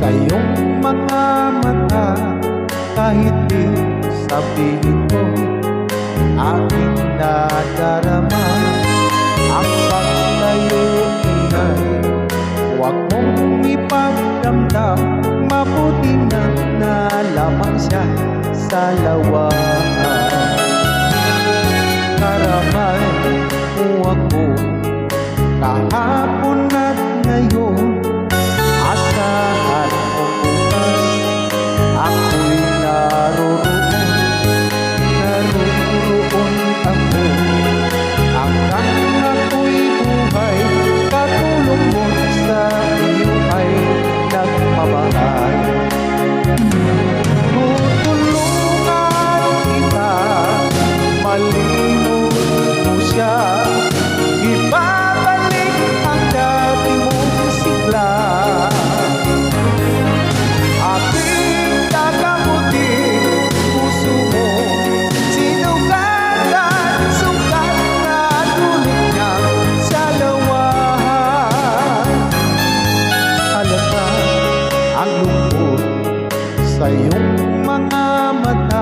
sa iyong mga mata. Kahit di sabihin ko, aking nadarama. Ang pagtayo ingay, huwag mong ipagdamdam. Mabuti na lamang siya sa lawahan. Karamay mo ako kahapon at ngayon. Asahan mo bukas ako'y naroon ako. Hanggang ako'y buhay, katulong mo sa iyo ay nagmamahal. Tutulungan kita, malimot mo siya. Ibabalik ang dati mong sigla. Aking kakamutin puso mo, sinugat at sugat na tulit niya sa lawahan. Halata ang lungkot sa iyong mga mata.